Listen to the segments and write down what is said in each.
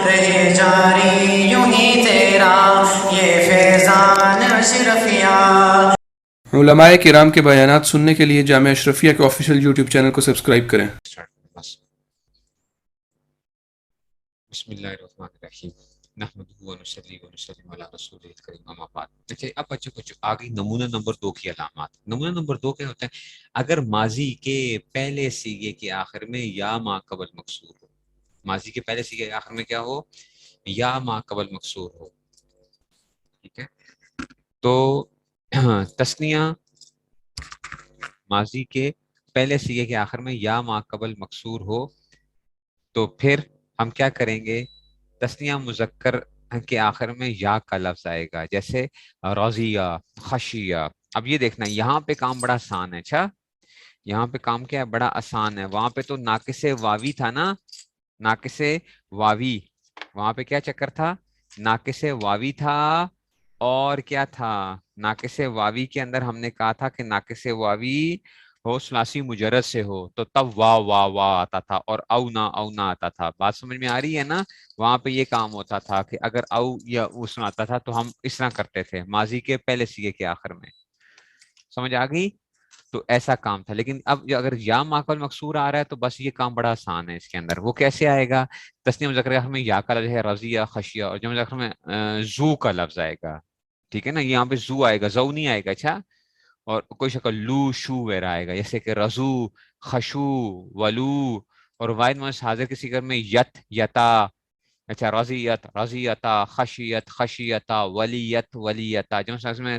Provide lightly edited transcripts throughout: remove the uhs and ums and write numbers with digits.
رہے جاری یوں ہی تیرا یہ فیضان اشرفیہ۔ علماء کرام کے بیانات سننے کے لیے جامعہ اشرفیہ کے آفیشیل یوٹیوب چینل کو سبسکرائب کریں۔ بسم اللہ الرحمن الرحیم نحمدہ ونصلی ونسلم علی رسول الکریم اما بعد۔ اچھا اب بچوں کچھ آگے نمونہ نمبر 2 کی علامات۔ نمونہ نمبر 2 کیا ہوتا ہے؟ اگر ماضی کے پہلے سیغے کے آخر میں یا ما قبل مکسور ہو، ماضی کے پہلے سیغے کے آخر میں کیا ہو؟ یا ما قبل مکسور ہو، ٹھیک ہے؟ تو تثنیہ ماضی کے پہلے سیغے کے آخر میں یا ما قبل مکسور ہو تو پھر ہم کیا کریں گے؟ تثنیہ مذکر کے آخر میں یا کا لفظ آئے گا، جیسے رضیہ، خشیہ۔ اب یہ دیکھنا یہاں پہ کام بڑا آسان ہے۔ اچھا یہاں پہ کام کیا ہے؟ بڑا آسان ہے۔ وہاں پہ تو ناقص واوی تھا نا، ناقص واوی، وہاں پہ کیا چکر تھا؟ ناقص واوی تھا، اور کیا تھا؟ ناقص واوی کے اندر ہم نے کہا تھا کہ ناقص واوی ہو ثلاثی مجرد سے ہو تو تب وا آتا تھا، اور او نہ آتا تھا۔ بات سمجھ میں آ رہی ہے نا؟ وہاں پہ یہ کام ہوتا تھا کہ اگر او یا اس میں آتا تھا تو ہم اس طرح کرتے تھے ماضی کے پہلے سیغے کے آخر میں۔ سمجھ آ گئی؟ تو ایسا کام تھا۔ لیکن اب اگر یا ما قبل مکسور آ رہا ہے تو بس یہ کام بڑا آسان ہے اس کے اندر۔ وہ کیسے آئے گا؟ تثنیہ مذکر کے آخر میں یا کا لفظ ہے رضیہ، خشیہ، اور جمع مذکر میں زو کا لفظ آئے گا، ٹھیک ہے نا؟ یہاں پہ زو آئے گا، زو نہیں آئے گا۔ اچھا اور کوئی شکل لو شو وغیرہ آئے گا، جیسے کہ رزو، خشو، ولو، اور واحد مؤنث حاضر کے صیغے میں یت، یتا۔ اچھا رضیت، رضیتا، خشیت، خشیتا، ولیت، ولیتا، جو میں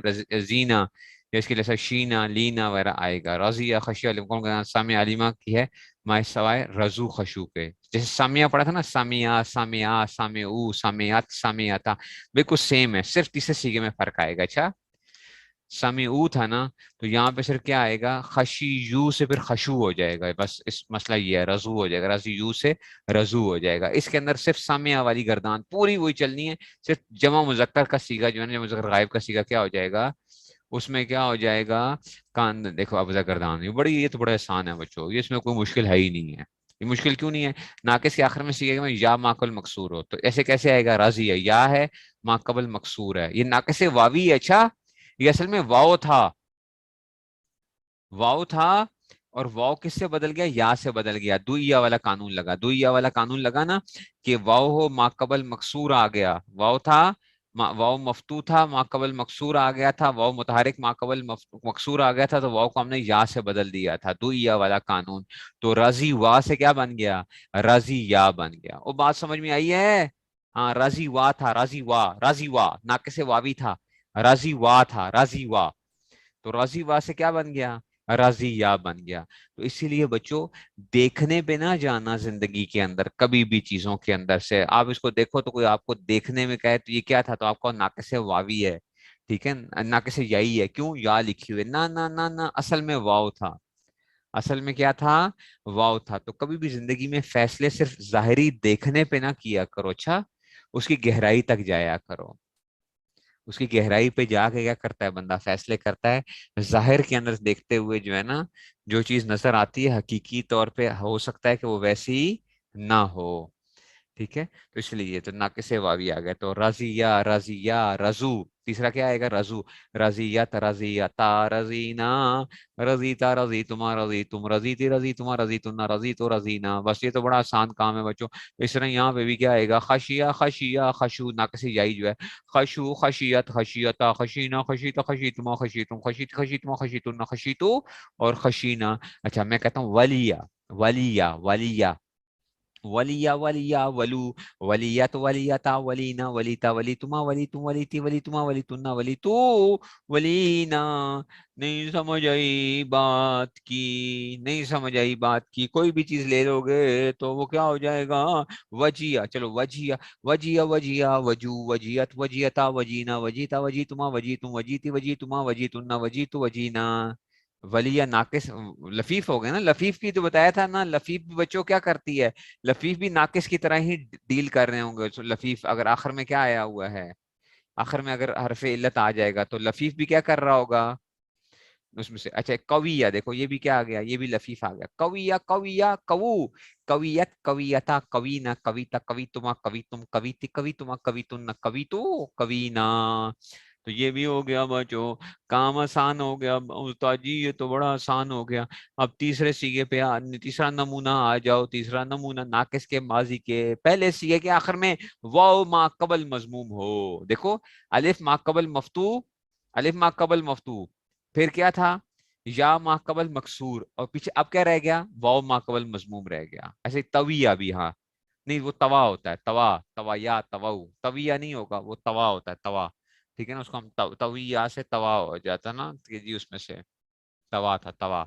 زینا، جس کے جیسا شینا، لینا وغیرہ آئے گا۔ رضیہ، خشیہ، سامیہ علیمہ کی ہے مائے سوائے رزو خشو کے۔ جیسے سامیہ پڑھا تھا نا، سامیہ، سامیہ، سامیعو، سامیات، سامیاتا، بالکل سیم ہے، صرف تیسرے سیغے میں فرق آئے گا۔ اچھا سمیعو تھا نا، تو یہاں پہ صرف کیا آئے گا؟ خشیو سے پھر خشو ہو جائے گا، بس اس مسئلہ یہ ہے، رضو ہو جائے گا، رضیو سے رضو ہو جائے گا۔ اس کے اندر صرف سامیہ والی گردان پوری وہی چلنی ہے، صرف جمع مذکر کا صیغہ جو ہے نا، جمع مذکر غائب کا صیغہ کیا ہو جائے گا؟ اس میں کیا ہو جائے گا؟ کان دیکھو ابزا گردان، یہ تو بڑا آسان ہے بچوں، یہ اس میں کوئی مشکل ہے ہی نہیں ہے۔ یہ مشکل کیوں نہیں ہے؟ ناقص کے آخر میں سیغے میں یا ما قبل مکسور ہو تو ایسے کیسے آئے گا؟ راضی ہے، یا ہے، ما قبل مکسور ہے، یہ ناقص واوی ہے۔ اچھا یہ اصل میں واو تھا، واو تھا، اور واو کس سے بدل گیا؟ یا سے بدل گیا۔ دوئیا والا قانون لگا، دوئیا والا قانون لگا نا، کہ واو ہو ما قبل مکسور آ گیا، واو تھا، واو مفتو تھا، ما قبل مکسور آ گیا تھا، واو متحرک ما قبل مکسور آ گیا تھا، تو واو کو ہم نے یا سے بدل دیا تھا، دوئیا والا قانون۔ تو رضی وا سے کیا بن گیا؟ رضی یا بن گیا۔ وہ بات سمجھ میں آئی ہے؟ ہاں رضی وا تھا، رضی وا، رضی وا ناقص واوی تھا، رضی وا تھا، رضی وا، تو رضی وا سے کیا بن گیا؟ رضی یا بن گیا۔ تو اسی لیے بچوں دیکھنے پہ نہ جانا زندگی کے اندر، کبھی بھی چیزوں کے اندر سے آپ اس کو دیکھو تو کوئی آپ کو دیکھنے میں کہے تو یہ کیا تھا، تو آپ کو ناقص واوی ہے، ٹھیک ہے، ناقص یائی ہے، کیوں؟ یا لکھی ہوئی، نہ نہ نہ نہ، اصل میں واو تھا، اصل میں کیا تھا؟ واو تھا۔ تو کبھی بھی زندگی میں فیصلے صرف ظاہری دیکھنے پہ نہ کیا کرو، اچھا اس کی گہرائی تک جایا کرو۔ اس کی گہرائی پہ جا کے کیا کرتا ہے بندہ؟ فیصلے کرتا ہے۔ ظاہر کے اندر دیکھتے ہوئے جو ہے نا، جو چیز نظر آتی ہے حقیقی طور پہ ہو سکتا ہے کہ وہ ویسی نہ ہو، ٹھیک ہے؟ تو اس لیے تو ناقص واوی آ گیا، تو رضیہ، رضیہ، رضو، تیسرا کیا آئے گا؟ رضو، رضیت، رضیتا، رضینا، رضیتا، رضیتما، رضیتم، رضیتی، رضیتما، رضیتنا، رضیتو، رضینا۔ بس یہ تو بڑا آسان کام ہے بچوں۔ اس طرح یہاں پہ بھی کیا آئے گا؟ خشیہ، خشیہ، خشو، ناقص یائی جو ہے، خشو، خشیت، خشیتا، خشینا، خشیتا، خشیتما، خشیتم، خشیت، خشیتما، خشیتنا، خشیتو، اور خشینا۔ اچھا میں کہتا ہوں ولیہ، ولیہ، ولیہ، ولیہ، ولیہ، ولو، ولیت، ولیتا، ولینا، ولیتا، ولیتما، ولیتم، ولیتی، ولیتما، ولیتنا، ولیتو، ولینا۔ نہیں سمجھ آئی بات کی؟ نہیں سمجھ آئی بات کی؟ کوئی بھی چیز لے لو گے تو وہ کیا ہو جائے گا؟ وجیہ، چلو وجیہ، وجیہ، وجیہ، وجو، وجیت، وجیتا، وجینا، وجیتا، وجیتما، وجیتم، وجیتی، وجیتما، وجیتنا، وجیتو، وجینا۔ ولیہ ناقص لفیف ہو گئے نا، لفیف کی تو بتایا تھا نا، لفیف بھی بچوں کیا کرتی ہے؟ لفیف بھی ناقص کی طرح ہی ڈیل کر رہے ہوں گے۔ لفیف اگر آخر میں کیا آیا ہوا ہے، آخر میں اگر حرف علت آ جائے گا تو لفیف بھی کیا کر رہا ہوگا؟ اس میں سے. اچھا کویا دیکھو یہ بھی کیا آ گیا, یہ بھی لفیف آ گیا. کویا کویا کو, کویت کویتا, کوینا کویتا, کویتما کویتم, کویتی کویتما, کویتن کویتو, کوینا. تو یہ بھی ہو گیا بچوں, کام آسان ہو گیا. استاد جی یہ تو بڑا آسان ہو گیا. اب تیسرے سیگے پہ تیسرا نمونہ آ جاؤ. تیسرا نمونہ ناقص کے ماضی کے پہلے سیگے کے آخر میں واو ما قبل مضموم ہو. دیکھو الف ما قبل مفتو, الف ما قبل مفتو, پھر کیا تھا یا ما قبل مکسور, اور پیچھے اب کیا رہ گیا, واو ما قبل مضموم رہ گیا. ایسے تویا بھی, ہاں نہیں وہ توا ہوتا ہے, توا توایا توا, تویا نہیں ہوگا, وہ توا ہوتا ہے توا. ٹھیک ہے نا, اس کو ہم تویا سے توا ہو جاتا نا کہ جی اس میں سے توا تھا, توا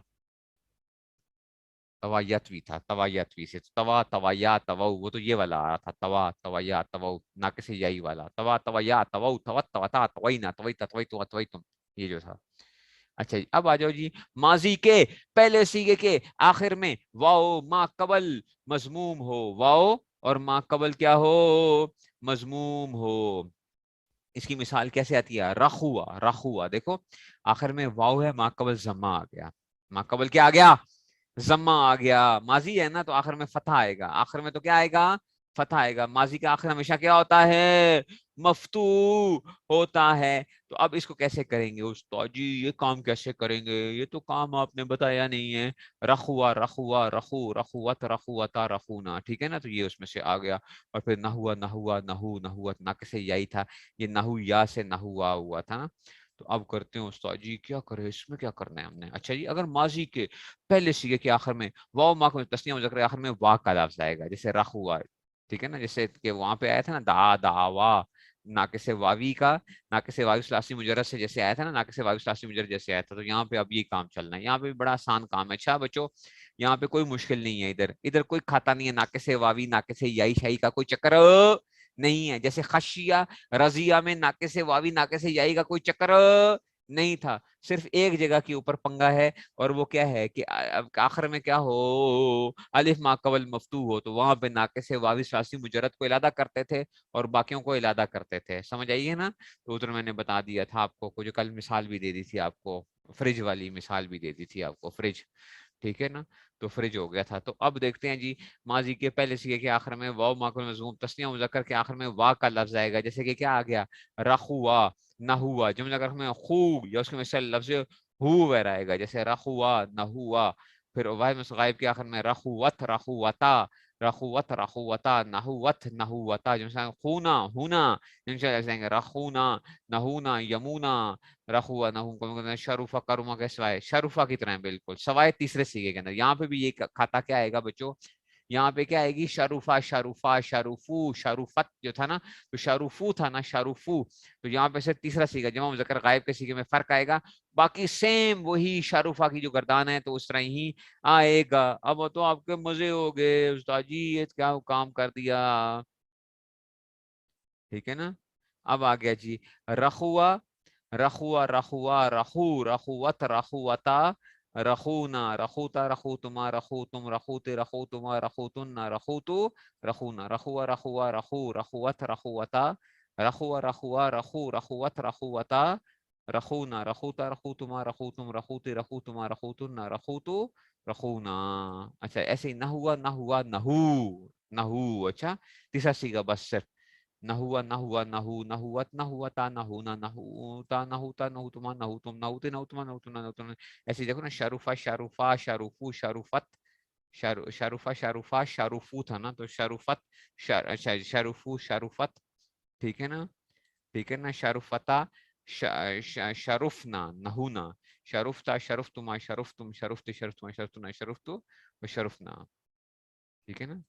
توا یتوی تھا, توا یتوی سے توا توایا توا, وہ تو یہ والا آ رہا تھا توا توایا توا, نہ کسی یائی والا توا توایا توا, توا توا توینا تویتا تویتو تویتم, یہ جو تھا. اچھا جی اب آ جاؤ جی ماضی کے پہلے سیگے کے آخر میں واو ما قبل مضموم ہو, واو اور ما قبل کیا ہو, مضموم ہو. اس کی مثال کیسے آتی ہے, رخوا, رخوا دیکھو آخر میں واو ہے, ما قبل زما آ گیا, ما قبل کیا آ گیا, زما آ گیا. ماضی ہے نا تو آخر میں فتح آئے گا, آخر میں تو کیا آئے گا, فتح آئے گا. ماضی کا آخر ہمیشہ کیا ہوتا ہے, مفتو ہوتا ہے. تو اب اس کو کیسے کریں گے استاد جی, یہ کام کیسے کریں گے, یہ تو کام آپ نے بتایا نہیں ہے. رخوا رخوا رخو رخوت رخوتا رخونا, ٹھیک ہے نا, تو یہ اس میں سے آ گیا. اور پھر نہ ہوا نہ ہوا نہو نہوت, نہ کیسے یہی تھا, یہ نہو یا سے نہ ہوا تھا نا. تو اب کرتے ہیں استاد جی کیا کرے, اس میں کیا کرنا ہے ہم نے. اچھا جی اگر ماضی کے پہلے سیگے کے آخر میں واو ما کو تسنیہ مذکر آخر میں وا کا لفظ آئے گا, جیسے رخ ہوا, ٹھیک ہے نا, جیسے کہ وہاں پہ آیا تھا نا دا دعوا, ناقص واوی کا, ناقص واوی ثلاثی مجرد سے جیسے آیا تھا نا, ناقص واوی ثلاثی مجرد جیسے آیا تھا. تو یہاں پہ اب یہ کام چلنا ہے, یہاں پہ بڑا آسان کام ہے. اچھا بچوں یہاں پہ کوئی مشکل نہیں ہے, ادھر کوئی کھاتا نہیں ہے, ناقص واوی ناقص یائی شائی کا کوئی چکر نہیں ہے. جیسے خشیہ رضیہ میں ناقص واوی ناقص یائی کا کوئی چکر نہیں تھا, صرف ایک جگہ کے اوپر پنگا ہے, اور وہ کیا ہے کہ آخر میں کیا ہو, الف ما قبل مفتوح ہو, تو وہاں پہ ناقص واوی ثلاثی مجرد کو علادہ کرتے تھے اور باقیوں کو علادہ کرتے تھے. سمجھ آئیے نا. تو ادھر میں نے بتا دیا تھا آپ کو, جو کل مثال بھی دے دی تھی آپ کو, فریج والی مثال بھی دے دی تھی آپ کو, فریج, ٹھیک ہے نا, تو فریج ہو گیا تھا. تو اب دیکھتے ہیں جی ماضی کے پہلے سیگے کے آخر میں واو ما قبل مضموم تسنیہ مذکر کے آخر میں وا کا لفظ آئے گا, جیسے کہ کیا آ گیا, رخوا نہ ہوا, جملہ مذکر میں خو, یا اس کے مثال لفظ ہو وغیرہ آئے گا, جیسے رخوا نہ ہوا. پھر واحد غائب کے آخر میں رخوت رخوتا, رخوت رخوتا, نحوت نحوتا, جیسے خونا ہونا, رخونا نہونا یمونا, رخوا نہ شروفہ کروما کے سوائے, شروفہ کی طرح بالکل سوائے تیسرے سیگے کے اندر. یہاں پہ بھی یہ کھاتا کیا آئے گا بچوں, یہاں پہ کیا آئے گی, شروفہ شروفہ شروفو, شروفت جو تھا نا, تو شروفو تھا نا, شروفو. تو یہاں پہ سے تیسرا سیگا جمع مذکر غائب کے سیگے میں فرق آئے گا, باقی سیم وہی شاروفہ کی جو گردان ہے تو اس طرح ہی آئے گا. اب تو آپ کے مزے ہو گئے استاد جی, یہ کیا کام کر دیا, ٹھیک ہے نا. اب آ گیا جی رخوا رخوا رخوا رخو رخوت رخوتا, رخونا رخوتا رخوتما رخوتم رخوتے رخوتما رخوتن رخوتو رخونا, رخوا رخوا رخو رخوت رخوتا, رخوا رخوا رخو رخوت رخوتا, رخونا رخوتا رخوتما رخوتم رخوتے رخوتما رخوتن رخوتو رخونا. اچھا ایسے ہی نہ ہوا نہ ہوا نہو نہو. اچھا تیسرا سیگا بس صرف نہ ہوا نہ ہوا نہو نہوت نہ ہوا نہ ہونا نہ ہوتا نہ ہوتا نہ ہوتما نہ ہوتم نہ ہوتے نہ ہوتما نہ ہوتنا نہ ہوتنا. ایسے دیکھو نا, شروفہ شروفہ شروفو شروفت, شروفہ شروفہ شروفو تھا نا, تو شروفت شروفو شروفت, ٹھیک ہے نا, ٹھیک ہے نا. شروفتا شرفنا نہونا, شرفتا شرفتما شرفتم شرفت شرفتما شرفتنا شرفتو شرفنا, ٹھیک ہے نا.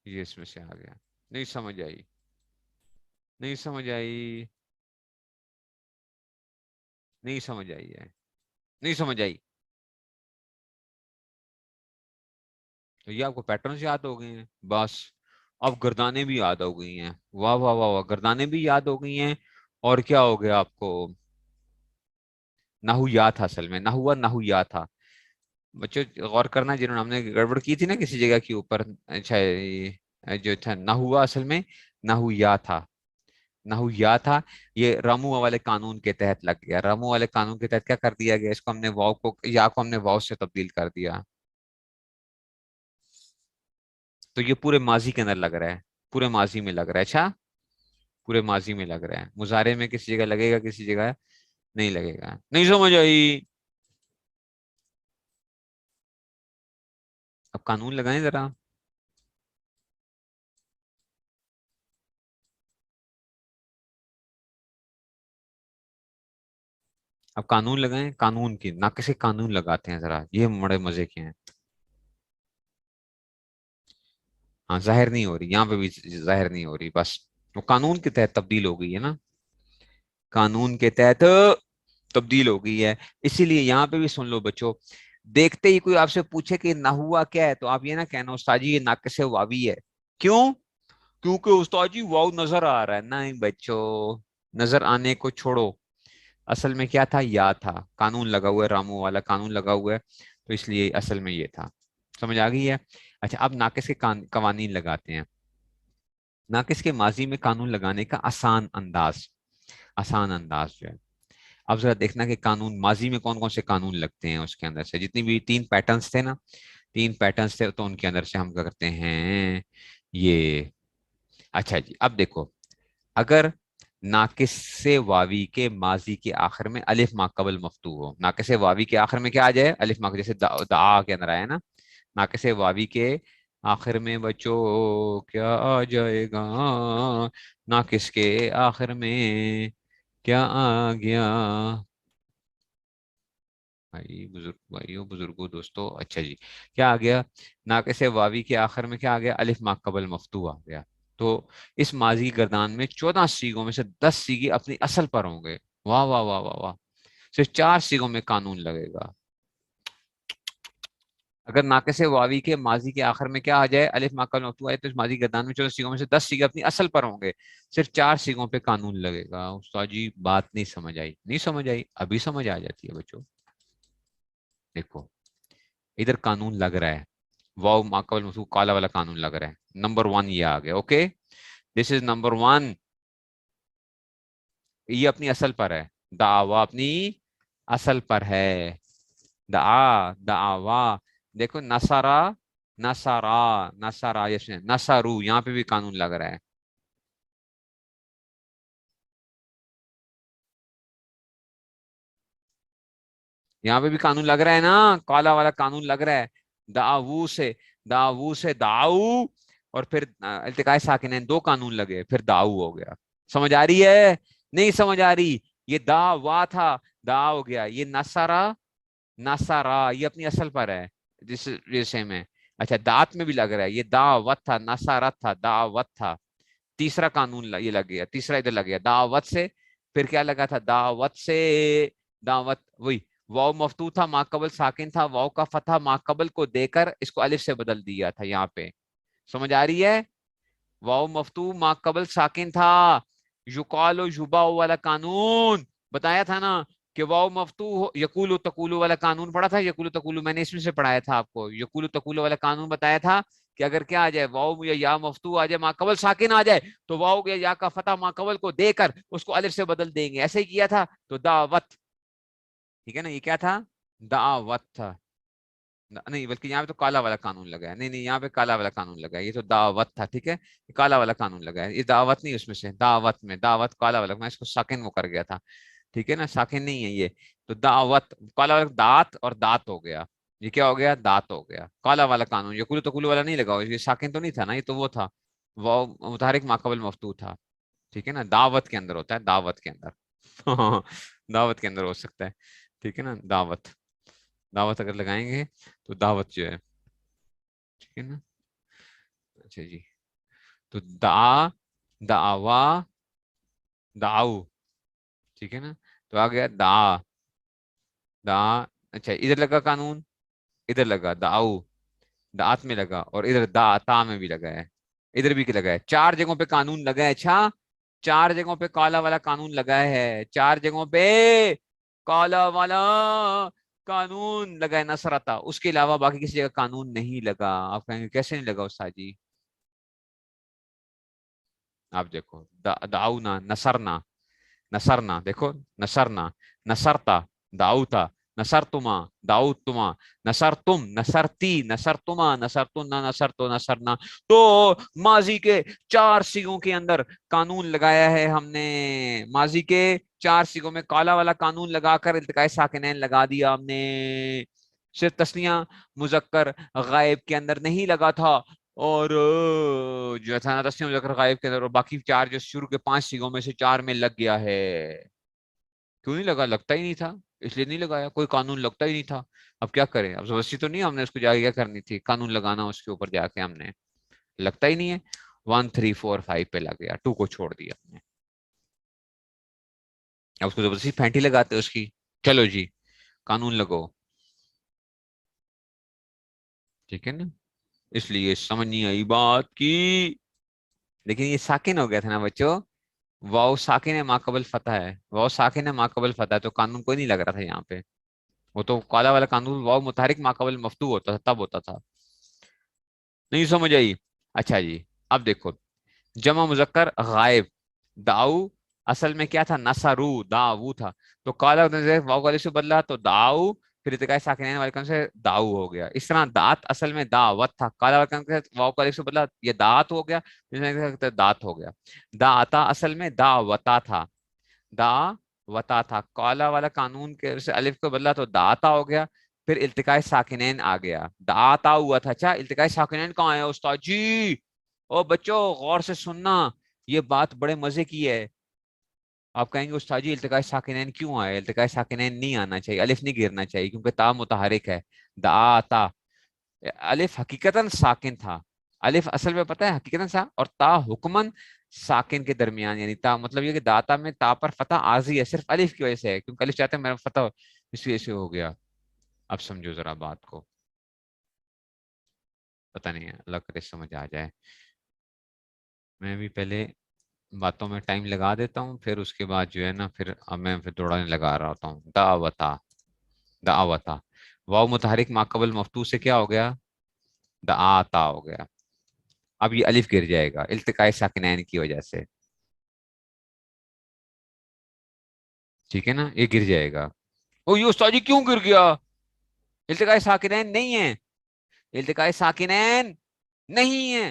یہ اس میں سے آ گیا. نہیں سمجھ آئی, نہیں سمجھ آئی, نہیں سمجھ آئی ہے, نہیں سمجھ آئی. تو یہ آپ کو پیٹرنز یاد ہو گئے ہیں بس. اب گردانیں بھی یاد ہو گئی ہیں, واہ واہ واہ واہ, گردانیں بھی یاد ہو گئی ہیں. اور کیا ہو گیا آپ کو, نحو یا تھا, اصل میں نہ ہوا نحو یا تھا. بچوں غور کرنا, جنہوں نے ہم نے گڑبڑ کی تھی نا کسی جگہ کے اوپر, اچھا جو تھا نہ ہوا اصل میں نحو یا تھا, نحو یا تھا، یہ رمو والے قانون کے تحت لگ گیا. رمو والے قانون کے تحت کیا کر دیا گیا، اس کو ہم نے واو کو یا کو ہم نے واو سے تبدیل کر دیا. تو یہ پورے ماضی کے اندر لگ رہا ہے، پورے ماضی میں لگ رہا ہے. اچھا پورے ماضی میں لگ رہا ہے. مضارع میں کسی جگہ لگے گا، کسی جگہ نہیں لگے گا. نہیں سمجھ آئی؟ اب قانون لگائیں ذرا. اب قانون لگائیں، قانون کی ناقص قانون لگاتے ہیں ذرا، یہ بڑے مزے کے ہیں. ہاں ظاہر نہیں ہو رہی یہاں پہ بھی، ظاہر نہیں ہو رہی، بس وہ قانون کے تحت تبدیل ہو گئی ہے نا، قانون کے تحت تبدیل ہو گئی ہے. اسی لیے یہاں پہ بھی سن لو بچوں، دیکھتے ہی کوئی آپ سے پوچھے کہ نہ ہوا کیا ہے، تو آپ یہ نہ کہنا استاد جی یہ ناقص واوی ہے. کیوں؟ کیونکہ استاد جی واو نظر آ رہا ہے. نہیں بچوں، نظر آنے کو چھوڑو. اصل میں کیا تھا؟ یا تھا. قانون لگا ہوا ہے، رامو والا قانون لگا ہوا ہے، تو اس لیے اصل میں یہ تھا. سمجھ آ گئی ہے؟ اچھا اب ناقص کے قوانین لگاتے ہیں. ناقص کے ماضی میں قانون لگانے کا آسان انداز جو ہے، اب ذرا دیکھنا کہ قانون ماضی میں کون کون سے قانون لگتے ہیں. اس کے اندر سے جتنی بھی 3 پیٹرنس تھے نا، 3 پیٹرنس تھے، تو ان کے اندر سے ہم کیا کرتے ہیں یہ. اچھا جی اب دیکھو، اگر ناقص سے واوی کے ماضی کے آخر میں الف ما قبل مفتوح ہو، ناقص سے واوی کے آخر میں کیا آ جائے؟ الف ما، جیسے دعا کے اندر آیا نا، ناقص واوی کے آخر میں بچوں کیا آ جائے گا؟ ناقص کے آخر میں کیا آ گیا؟ بھائیو بزرگوں دوستو، اچھا جی کیا آ گیا؟ ناقص واوی کے آخر میں کیا آ گیا؟ الف ما قبل مفتوح آ گیا. تو اس ماضی گردان میں 14 سیغوں میں سے 10 سیغے اپنی اصل پر ہوں گے. واہ واہ واہ واہ واہ. صرف 4 سیغوں میں قانون لگے گا. اگر ناقص واوی کے ماضی کے آخر میں کیا آ جائے؟ الف ما قبل مفتوح آئے، تو اس ماضی گردان میں 14 سیغوں میں سے 10 سیغے اپنی اصل پر ہوں گے. صرف 4 سیغوں پہ قانون لگے گا. استاد جی بات نہیں سمجھ آئی. نہیں سمجھ آئی؟ ابھی سمجھ آ جاتی ہے بچوں. دیکھو ادھر قانون لگ رہا ہے، واو ما قبل مفتوح کالا والا قانون لگ رہا ہے. نمبر 1 یہ آ گیا. Okay this is number 1. یہ اپنی اصل پر ہے، دعوا اپنی اصل پر ہے. دعوا دیکھو، نصرا نصرا نصرا، یس نصرو، یہاں پہ بھی قانون لگ رہا ہے. یہاں پہ بھی قانون لگ رہا ہے نا، کالا والا قانون لگ رہا ہے. دعو سے دعو، اور پھر التقاء ساکنین، 2 قانون لگے، پھر دعو ہو گیا. سمجھ آ رہی ہے؟ نہیں سمجھ آ رہی؟ یہ وا تھا، دا ہو گیا. یہ نصرا نصرا، یہ اپنی اصل پر ہے جیسے میں. اچھا دعت میں بھی لگ رہا ہے، یہ دعوت تھا، نصرت تھا، دعوت تھا. تیسرا قانون یہ لگ گیا، تیسرا ادھر لگ گیا دعوت سے. پھر کیا لگا تھا؟ دعوت سے دعوت، وہی واو مفتوح تھا، ما قبل ساکن تھا، واو کا فتح ما قبل کو دے کر اس کو الف سے بدل دیا تھا یہاں پہ. سمجھ آ رہی ہے؟ واو مفتوح ما قبل ساکن تھا، یقال و یبا والا قانون بتایا تھا نا، کہ واو مفتوح یقول و تقول والا قانون پڑھا تھا. یقول و تقول میں نے اس میں سے پڑھایا تھا آپ کو. یقول و تقول والا قانون بتایا تھا کہ اگر کیا آ جائے، واو یا مفتوح آ جائے، ما قبل ساکن آ جائے، تو واو یا کا فتح ما قبل کو دے کر اس کو الف سے بدل دیں گے. ایسے ہی کیا تھا. تو دعوت، ٹھیک ہے نا، یہ کیا تھا؟ دعوت تھا. نہیں بلکہ یہاں پہ تو کالا والا قانون لگا ہے. نہیں نہیں، یہاں پہ کالا والا قانون لگا ہے. یہ تو دعوت تھا، ٹھیک ہے، یہ کالا والا قانون لگا ہے. یہ دعوت نہیں، اس میں سے دعوت میں دعوت کالا والا، میں اس کو ساکن وہ کر گیا تھا. ٹھیک ہے نا، ساکن نہیں ہے یہ. تو دعوت کالا والا، دات اور دات ہو گیا. یہ کیا ہو گیا؟ دات ہو گیا. کالا والا قانون، یہ کلو تو کلو والا نہیں لگا، یہ ساکن تو نہیں تھا نا، یہ تو وہ تھا وہ متحرک ما قبل مفتوح تھا. ٹھیک ہے نا، دعوت کے اندر ہوتا ہے، دعوت کے اندر دعوت کے اندر ہو سکتا ہے. ٹھیک ہے نا، دعوت، دعوت اگر لگائیں گے تو دعوت جو ہے، ٹھیک ہے نا. اچھا جی، تو دعوا دعو، ٹھیک ہے نا. تو آ گیا دا. اچھا ادھر لگا قانون، ادھر لگا دعو، دعات میں لگا، اور ادھر تا میں بھی لگا ہے، ادھر بھی لگا ہے. 4 جگہوں پہ قانون لگا ہے. اچھا 4 جگہوں پہ کالا والا قانون لگا ہے. 4 جگہوں پہ کالا والا قانون لگا ہے نصرتا. اس کے علاوہ باقی کسی جگہ قانون نہیں لگا. آپ کہیں گے کیسے نہیں لگا استاد جی؟ آپ دیکھو دعونا نصرنا، نصرنا دیکھو، نصرنا، نصرتا، دعوتا، نصرتما، دعوتما، نصرتم، نصرتی، نصرتما، نصرتنا، نصرتو، نصرنا. تو ماضی کے 4 سیگوں کے اندر قانون لگایا ہے ہم نے، ماضی کے 4 سیگوں میں کالا والا قانون لگا کر التقاء ساکنین لگا دیا ہم نے. صرف تسنیہ مذکر غائب کے اندر نہیں لگا تھا، اور جو تھا نا تسنیہ مذکر غائب کے اندر، اور باقی 4 جو شروع کے 5 سیگوں میں سے 4 میں لگ گیا ہے. کیوں نہیں لگا؟ لگتا ہی نہیں تھا، اس لیے نہیں لگایا، کوئی قانون لگتا ہی نہیں تھا. اب کیا کریں؟ اب زبردستی تو نہیں ہم نے اس کو جا کے کیا کرنی تھی، قانون لگانا اس کے اوپر جا کے، ہم نے لگتا ہی نہیں ہے. 1 3 4 5 پہ لگ گیا، 2 کو چھوڑ دیا ہم نے. اب اس کو زبردستی پھینٹی لگاتے اس کی، چلو جی قانون لگو، ٹھیک ہے نا. اس لیے سمجھ نہیں آئی بات کی. لیکن یہ ساکن ہو گیا تھا نا بچوں، واؤ ساکن ہے، ما قبل فتح ہے، واؤ ساکن ہے، ما قبل فتح ہے، تو قانون کوئی نہیں لگ رہا تھا یہاں پہ. وہ تو کالا والا قانون واؤ متحرک ما قبل مفتوح ہوتا تھا، تب ہوتا تھا. نہیں سمجھ آئی؟ اچھا جی اب دیکھو، جمع مذکر غائب، داؤ اصل میں کیا تھا؟ نصرو، داؤ تھا. تو کالا واؤ کا الف سے بدلا تو داؤ، پھر ارتقاء ساکنین والے کم سے داؤ ہو گیا. اس طرح دات اصل میں دعوت تھا، کالا والا کم سے واؤ کا الف سے بدلا یہ دات ہو گیا، دات ہو گیا. داتا اصل میں دعوتا تھا، دا وتا تھا، کالا والا قانون کے سے الف کو بدلا تو داتا ہو گیا، پھر التقاء ساکنین آ گیا، داتا ہوا تھا. اچھا التقاء ساکنین کہاں آیا استاد جی؟ او بچوں غور سے سننا، یہ بات بڑے مزے کی ہے. آپ کہیں گے استاد جی التقاء ساکنین کیوں آئے؟ التقاء ساکنین نہیں آنا چاہیے، الف نہیں گرنا چاہیے، کیونکہ تا متحرک ہے. داتا الف حقیقتاً ساکن تھا، الف اصل میں پتہ ہے حقیقتاً تھا، اور تا حکمن ساکن کے درمیان، یعنی تا مطلب یہ کہ داتا میں تا پر فتح عارضی ہے، صرف الف کی وجہ سے ہے، کیونکہ الف چاہتے ہیں میرا فتح اس وجہ سے ہو گیا. اب سمجھو ذرا بات کو، پتہ نہیں ہے، اللہ کرے سمجھ آ جائے. میں بھی پہلے باتوں میں ٹائم لگا دیتا ہوں، پھر اس کے بعد جو ہے نا پھر اب میں پھر دوڑانے لگا رہا ہوتا ہوں. دعوتا، دعوتا، واو متحرک ما قبل مفتوح سے کیا ہو گیا؟ دعاتا ہو گیا. اب یہ الف گر جائے گا التقاء ساکنین کی وجہ سے، ٹھیک ہے نا، یہ گر جائے گا. او یہ استاد جی کیوں گر گیا؟ التقاء ساکنین نہیں ہے، التقاء ساکنین نہیں ہے،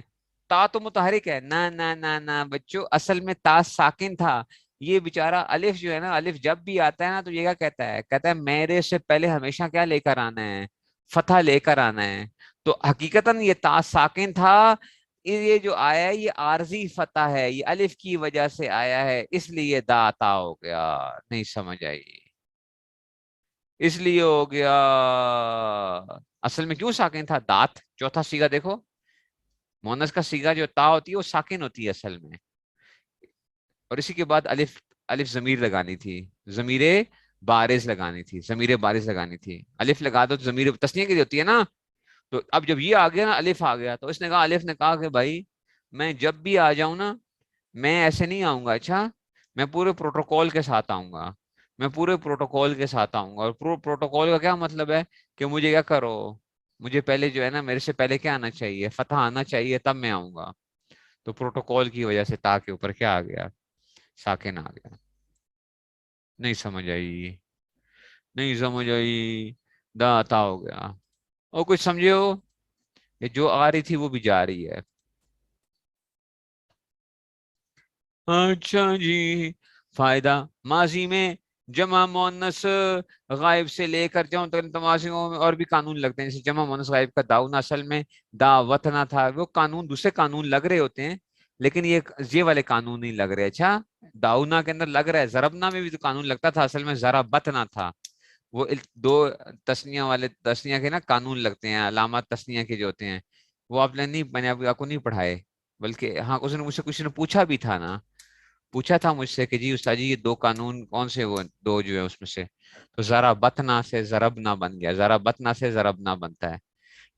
تا تو متحرک ہے. نہ نہ نہ نہ بچوں، اصل میں تا ساکن تھا. یہ بیچارہ الف جو ہے نا، الف جب بھی آتا ہے نا تو یہ کیا کہتا ہے؟ کہتا ہے میرے سے پہلے ہمیشہ کیا لے کر آنا ہے؟ فتح لے کر آنا ہے. تو حقیقتاً یہ تا ساکن تھا، یہ جو آیا ہے یہ عارضی فتح ہے، یہ الف کی وجہ سے آیا ہے، اس لیے داتا ہو گیا. نہیں سمجھ آئی؟ اس لیے ہو گیا. اصل میں کیوں ساکن تھا؟ دات چوتھا سیگا دیکھو، مونس کا سیگا جو تا ہوتی ہے وہ ساکن ہوتی ہے اصل میں، اور اسی کے بعد الف، الف ضمیر لگانی تھی، ضمیر بارز لگانی تھی، ضمیر بارز لگانی تھی. الف لگا دو تو ضمیر تسنیہ کی ہوتی ہے نا. تو اب جب یہ آ گیا نا، الف آ گیا، تو اس نے کہا، الف نے کہا کہ بھائی میں جب بھی آ جاؤں نا، میں ایسے نہیں آؤں گا، اچھا میں پورے پروٹوکول کے ساتھ آؤں گا، میں پورے پروٹوکول کے ساتھ آؤں گا. اور پروٹوکول کا کیا مطلب ہے؟ کہ مجھے کیا کرو، مجھے پہلے جو ہے نا میرے سے پہلے کیا آنا چاہیے؟ فتح آنا چاہیے، تب میں آؤں گا. تو پروٹوکول کی وجہ سے تا کے اوپر کیا آ گیا؟ ساکن آ گیا. نہیں سمجھ آئی؟ نہیں سمجھ آئی؟ داتا ہو گیا. اور کچھ سمجھے ہو؟ کہ جو آ رہی تھی وہ بھی جا رہی ہے. اچھا جی، فائدہ ماضی میں جمع مونس غائب سے لے کر جاؤں تو ماضیوں میں اور بھی قانون لگتے ہیں. جیسے جمع مونس غائب کا داؤنا اصل میں دعوتنا تھا، وہ قانون دوسرے قانون لگ رہے ہوتے ہیں، لیکن یہ والے قانون نہیں لگ رہے. اچھا داؤنا کے اندر لگ رہا ہے، ضربنا میں بھی تو قانون لگتا تھا، اصل میں ضربتنا تھا. وہ 2 تسنیہ والے تسنیہ کے نا قانون لگتے ہیں، علامات تسنیہ کے جو ہوتے ہیں، وہ آپ نے نہیں، میں نے آپ کو نہیں پڑھائے، بلکہ ہاں اس نے مجھ سے کسی نے پوچھا بھی تھا نا، پوچھا تھا مجھ سے کہ جی استاد جی یہ 2 قانون کون سے؟ وہ 2 جو ہے اس میں سے، تو ذرا بتنا سے ضربنا بن گیا، ذرا بتنا سے ضربنا بنتا ہے.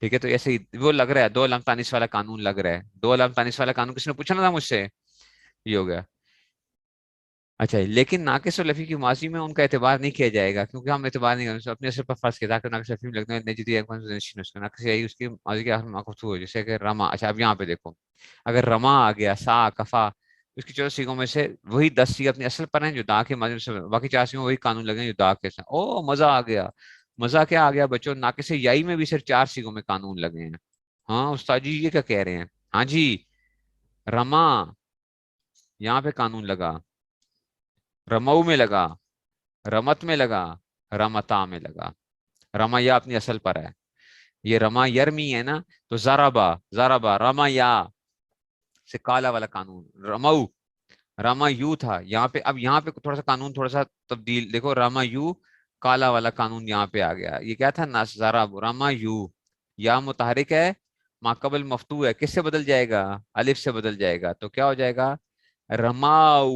ٹھیک ہے، تو ایسے ہی وہ لگ رہا ہے 2 علامت تانیث والا قانون لگ رہا ہے. 2 علامت تانیث والا قانون کسی نے پوچھا نا تھا مجھ سے، یہ ہو گیا. اچھا لیکن ناقص اور لفی کی ماضی میں ان کا اعتبار نہیں کیا جائے گا، کیونکہ ہم اعتبار نہیں کرتے اپنے اثر پر فرض کیا تھا. ناقص لفی میں لگتے ہیں نجدی ناقص یہی اس کی ماضی کے آخر میں ماقوف ہو، جیسے کہ رما. اچھا اب یہاں پہ دیکھو، اگر رما آ گیا، سا، کفا، اس کی 14 سیگوں میں سے وہی 10 سیگے اپنی اصل پر ہیں جو دا کے ماضی سے، باقی 4 سیگوں میں وہی قانون لگے ہیں جو دا کے ساتھ. او مزہ آ گیا. مزہ کیا آ گیا بچوں؟ ناقص یائی میں بھی صرف 4 سیگوں میں قانون لگے ہیں. ہاں استاد جی یہ کیا کہہ رہے ہیں؟ ہاں جی، رما یہاں پہ قانون لگا، رمو میں لگا، رمت میں لگا، رمتا میں لگا. رما یا اپنی اصل پر ہے. یہ رما یرمی ہے نا، تو زارابا زارابا رما یا سے کالا والا قانون. رمو راما یو تھا یہاں پہ. اب یہاں پہ تھوڑا سا قانون تھوڑا سا تبدیل دیکھو، راما یو کالا والا قانون یہاں پہ آ گیا. یہ کیا تھا؟ نازارا راما یو، یا متحرک ہے، ماقبل مفتو ہے، کس سے بدل جائے گا؟ الف سے بدل جائے گا. تو کیا ہو جائے گا؟ رماؤ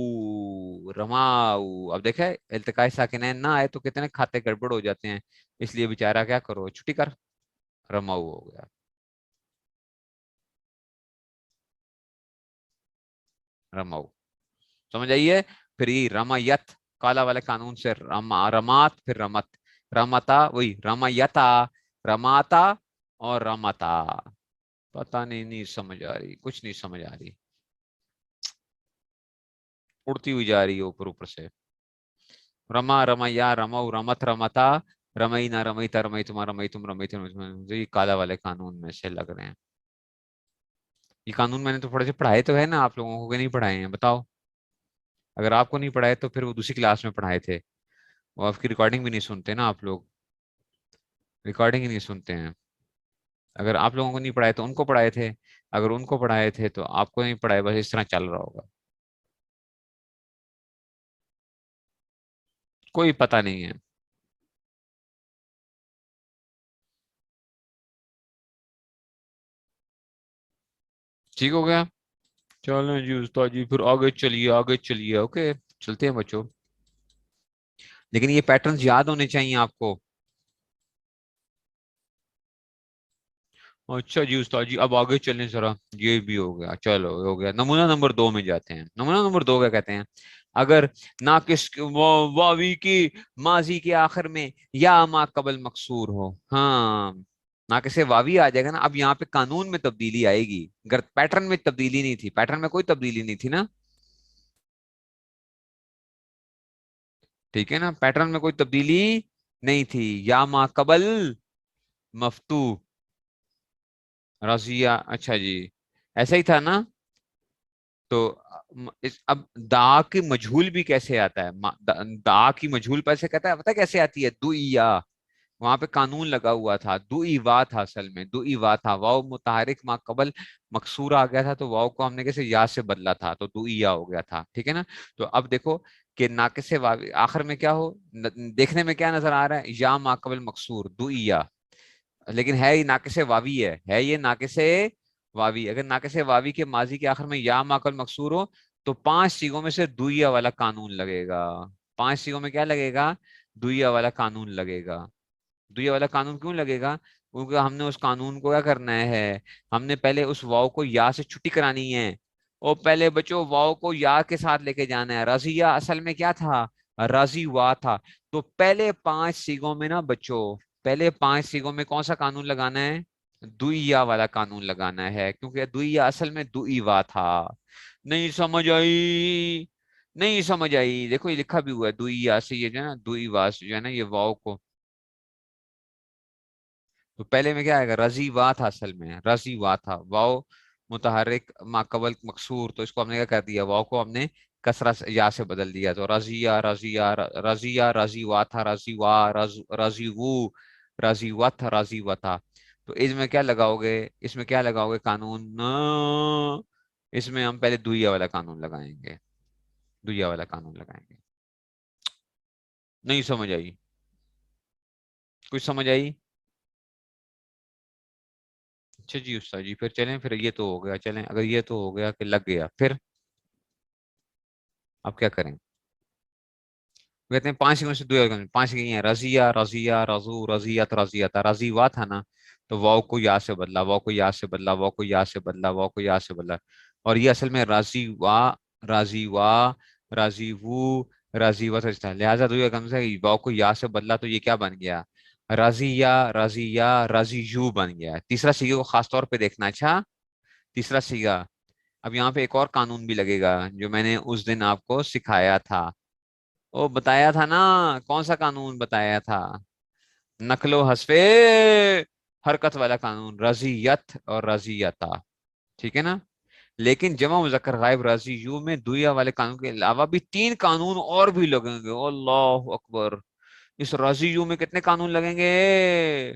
رماؤ. اب دیکھے التقاء ساکنین نہ آئے تو کتنے کھاتے گڑبڑ ہو جاتے ہیں، اس لیے بےچارہ کیا کرو، چھٹی کر، رماؤ ہو گیا. رماؤ سمجھ آئیے. پھر یہ رمایت کالا والے قانون سے رمات، پھر رمت، رمتا وہی رمایتا، رماتا اور رمتا. پتہ نہیں سمجھ آ رہی، کچھ نہیں سمجھ آ رہی، اڑتی ہوئی جا رہی ہے اوپر اوپر سے. رما رمیا رمو رمت رمتا، رمینا رمیتا رمیتما رمیتم رمیتم. یہ کالا والے قانون میں سے لگ رہے ہیں. یہ قانون میں نے تو تھوڑے سے پڑھائے تو ہے نا آپ لوگوں کو، کہ نہیں پڑھائے ہیں بتاؤ؟ اگر آپ کو نہیں پڑھائے تو پھر وہ دوسری کلاس میں پڑھائے تھے. وہ آپ کی ریکارڈنگ بھی نہیں سنتے نا، آپ لوگ ریکارڈنگ ہی نہیں سنتے ہیں. اگر آپ لوگوں کو نہیں پڑھائے تو ان کو پڑھائے تھے، اگر ان کو پڑھائے تھے تو آپ کو نہیں پڑھائے. بس اس طرح چل رہا ہوگا، کوئی پتہ نہیں ہے. ٹھیک ہو گیا؟ چلیں جی استاد جی، پھر آگے چلیے آگے چلیے. اوکے چلتے ہیں بچوں، لیکن یہ پیٹرنز یاد ہونے چاہیے آپ کو. اچھا جی استاد جی، اب آگے چلیں ذرا. یہ بھی ہو گیا، چلو ہو گیا. نمونہ نمبر 2 میں جاتے ہیں. نمونہ نمبر 2 کیا کہتے ہیں؟ اگر ناقص واوی کی ماضی کے آخر میں یا ما قبل مقصور ہو. ہاں ناقص واوی آ جائے گا نا. اب یہاں پہ قانون میں تبدیلی آئے گی، اگر پیٹرن میں تبدیلی نہیں تھی. پیٹرن میں کوئی تبدیلی نہیں تھی نا، ٹھیک ہے نا. پیٹرن میں کوئی تبدیلی نہیں تھی. یا ما قبل مفتو رضیہ، اچھا جی ایسا ہی تھا نا. تو اب دا کی مجہول بھی کیسے آتا ہے؟ دا کی مجہول پیسے کہتا ہے، پتہ کیسے آتی ہے؟ دعیا، وہاں پہ قانون لگا ہوا تھا. دعی وا تھا، اصل میں دعی وا تھا. واؤ متحرک ما قبل مکسور آ گیا تھا، تو واؤ کو ہم نے کیسے یا سے بدلا تھا، تو دعیا ہو گیا تھا. ٹھیک ہے نا. تو اب دیکھو کہ ناقص واوی آخر میں کیا ہو، دیکھنے میں کیا نظر آ رہا ہے؟ یا ما قبل مکسور دعیا، لیکن ہے یہ ناقص واوی ہے یہ ناقص واوی. اگر ناقص واوی کے ماضی کے آخر میں یا ما قبل مکسور ہو تو 5 سیگوں میں سے دویا والا قانون لگے گا. 5 سیگوں میں کیا لگے گا؟ دویا والا قانون لگے گا. دویا والا قانون کیوں لگے گا؟ کیونکہ ہم نے اس قانون کو کیا کرنا ہے، ہم نے پہلے اس واؤ کو یا سے چھٹی کرانی ہے. اور پہلے بچوں واؤ کو یا کے ساتھ لے کے جانا ہے. رضیہ اصل میں کیا تھا؟ رضی وا تھا. تو پہلے 5 سیگوں میں نا بچوں، پہلے 5 سیگوں میں کون سا قانون لگانا ہے؟ دویا والا قانون لگانا ہے، کیونکہ دویا اصل میں دوئی وا تھا. نہیں سمجھ آئی؟ نہیں سمجھ آئی؟ دیکھو یہ لکھا بھی ہوا ہے دویا سے، یہ جو ہے نا دوئی وا سے جو ہے نا یہ واؤ کو. تو پہلے میں کیا آئے گا؟ رضی وا تھا، اصل میں رضی وا تھا. واؤ متحرک ما قبل مکسور، تو اس کو ہم نے کیا کر دیا؟ واؤ کو ہم نے کسرہ یا سے بدل دیا. تو رضیہ رضیہ رضیہ رضی وا تھا، رضی وا رضی وو رضی وت رضی وتا. تو اس میں کیا لگاؤ گے؟ اس میں کیا لگاؤ گے قانون؟ اس میں ہم پہلے دویا والا قانون لگائیں گے. دویا والا قانون لگائیں گے. نہیں سمجھ آئی؟ کچھ سمجھ آئی؟ اچھا جی استاد جی، پھر چلیں. پھر یہ تو ہو گیا، چلیں اگر یہ تو ہو گیا کہ لگ گیا، پھر اب کیا کریں؟ کہتے ہیں 5 سیگوں سے 5 سیگیں ہیں. رضیہ رضیہ رضو رضیت رضیت. رضی وا تھا نا، تو واؤ کو یا سے بدلا، واؤ کو یا سے بدلا، واؤ کو یا سے بدلا، واؤ کو یا سے بدلا. اور یہ اصل میں راضی وا راضی وا راضی وو راضی وا تھا. لہٰذا تو یہ کم سے واؤ کو یا سے بدلا، تو یہ کیا بن گیا؟ رضیہ رضیہ رضی یو بن گیا. تیسرا سیگے کو خاص طور پہ دیکھنا. اچھا تیسرا سیگا اب یہاں پہ ایک اور قانون بھی لگے گا جو میں نے اس دن آپ کو سکھایا تھا، وہ بتایا تھا نا، کون سا قانون بتایا تھا؟ نقل و حذف حرکت والا قانون، رضیت اور رضیتا، ٹھیک ہے نا؟ لیکن جمع مذکر غائب راضی یو میں دویا والے قانون کے علاوہ بھی 3 قانون اور بھی لگیں گے. اللہ اکبر! اس راضی یو میں کتنے قانون لگیں گے؟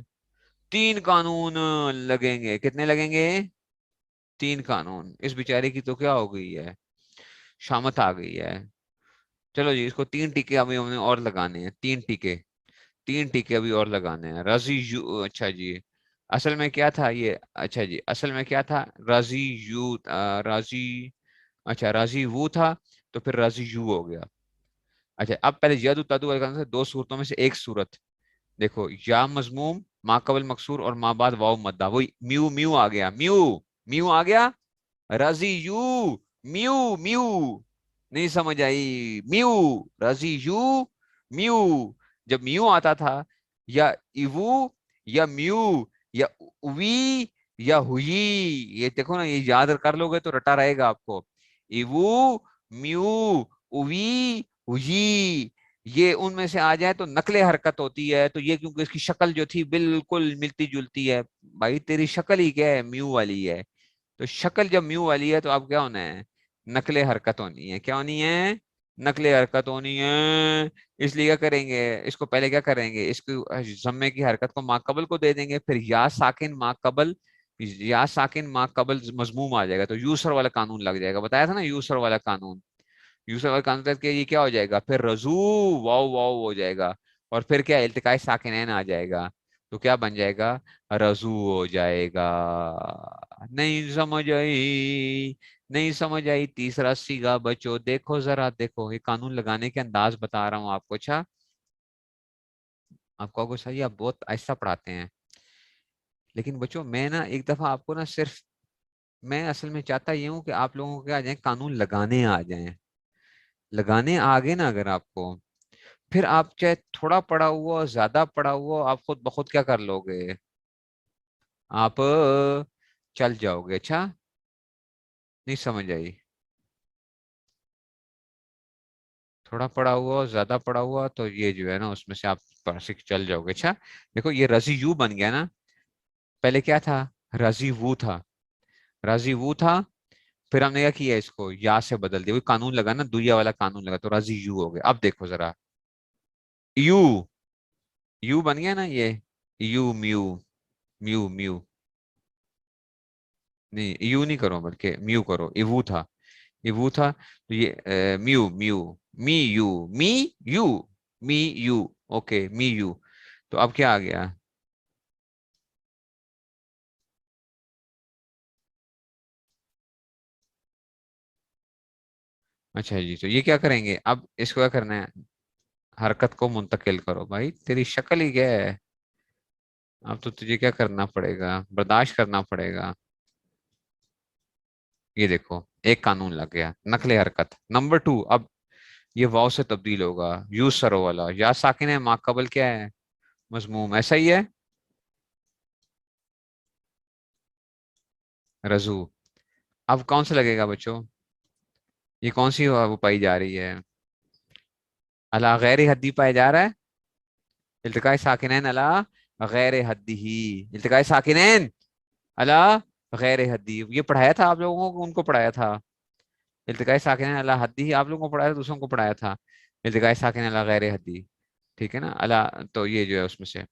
3 قانون لگیں گے. کتنے لگیں گے؟ 3 قانون. اس بیچارے کی تو کیا ہو گئی ہے، شامت آ گئی ہے. چلو جی، اس کو 3 ٹیکے ابھی ہم نے اور لگانے ہیں. 3 ٹیکے ابھی اور لگانے ہیں. راضی یو، اچھا جی، اصل میں کیا تھا یہ؟ اچھا جی، اصل میں کیا تھا؟ راضی یو، راضی، اچھا راضی وہ تھا تو پھر راضی یو ہو گیا. اچھا اب پہلے جادو تادو والے قانون سے 2 صورتوں میں سے ایک صورت دیکھو، یا مضموم ما قبل مکسور اور ما بعد واو مدہ، وہی میو میو آ گیا، میو آ گیا. راضی یو، میو میو، نہیں سمجھ آئی؟ میو، راضی یو، میو. جب میو آتا تھا یا ایوو یا میو یا وی یا ہوئی، یہ دیکھو نا، یہ یاد کر لو گے تو رٹا رہے گا آپ کو. ایوو، میو، اوی، ہوئی، یہ ان میں سے آ جائے تو نقل حرکت ہوتی ہے. تو یہ کیونکہ اس کی شکل جو تھی بالکل ملتی جلتی ہے. بھائی تیری شکل ہی کیا ہے؟ میو والی ہے. تو شکل جب میو والی ہے تو اب کیا ہونا ہے؟ نقل حرکت ہونی ہے. کیا ہونی ہے؟ نقل حرکت ہونی ہے. اس لیے کیا کریں گے؟ اس کو پہلے کیا کریں گے؟ اس کو ضمے کی حرکت کو ما قبل کو دے دیں گے، پھر یا ساکن ما قبل، یا ساکن ما قبل مضموم آ جائے گا تو یوسر والا قانون لگ جائے گا. بتایا تھا نا یوسر والا قانون. یوسر والا قانون تک کہ یہ کیا ہو جائے گا؟ پھر رضو، واو واو ہو جائے گا، اور پھر کیا؟ التقاء ساکنین آ جائے گا. تو کیا بن جائے گا؟ رضو ہو جائے گا. نہیں سمجھ آئی؟ نہیں سمجھ آئی؟ تیسرا سیگا بچو، دیکھو ذرا، دیکھو یہ قانون لگانے کے انداز بتا رہا ہوں آپ کو. اچھا آپ کو صحیح، آپ بہت آہستہ پڑھاتے ہیں. لیکن بچوں میں نا ایک دفعہ آپ کو نا صرف، میں اصل میں چاہتا یہ ہوں کہ آپ لوگوں کو کیا آ جائیں، قانون لگانے آ جائیں. لگانے آگے نا اگر آپ کو، پھر آپ چاہے تھوڑا پڑا ہوا زیادہ پڑا ہوا، آپ خود بخود کیا کر لو گے؟ آپ چل جاؤ گے. اچھا نہیں سمجھ آئی؟ تھوڑا پڑا ہوا زیادہ پڑا ہوا تو یہ جو ہے نا اس میں سے آپ چل جاؤ گے. اچھا دیکھو یہ رضی یو بن گیا نا. پہلے کیا تھا؟ رضی وو تھا. رضی وو تھا، پھر ہم نے کیا کیا؟ اس کو یا سے بدل دیا. وہی قانون لگا نا، دویا والا قانون لگا تو رضی یو ہو گیا. اب دیکھو ذرا، یو، یو بن گیا نا یہ. یو میو، میو میو، نہیں یو نہیں کرو بلکہ میو کرو. ایوو تھا، ایوو تھا تو یہ meow meow, me you, me you, me you, okay me you. تو اب کیا آ گیا؟ اچھا جی، تو یہ کیا کریں گے اب؟ اس کو کیا کرنا ہے؟ حرکت کو منتقل کرو. بھائی تیری شکل ہی کیا ہے؟ اب تو تجھے کیا کرنا پڑے گا؟ برداشت کرنا پڑے گا. یہ دیکھو ایک قانون لگ گیا، نقل حرکت. نمبر 2، اب یہ واو سے تبدیل ہوگا، یو سرو والا. یا ساکن ہے، ما قبل کیا ہے؟ مضموم. ایسا ہی ہے، رضو. اب کون سا لگے گا بچوں؟ یہ کون سی وہ پائی جا رہی ہے؟ اللہ غیر حدی پایا جا رہا ہے. التقاء ساکنین اللہ غیر حدی ہی، التقاء ساکنین اللہ غیر حدی. یہ پڑھایا تھا آپ لوگوں کو، ان کو پڑھایا تھا؟ التقاء ساکنین اللہ حدی ہی آپ لوگوں کو پڑھایا تھا، دوسروں کو پڑھایا تھا؟ التقاء ساکنین اللہ غیر حدی، ٹھیک ہے نا اللہ. تو یہ جو ہے اس میں سے،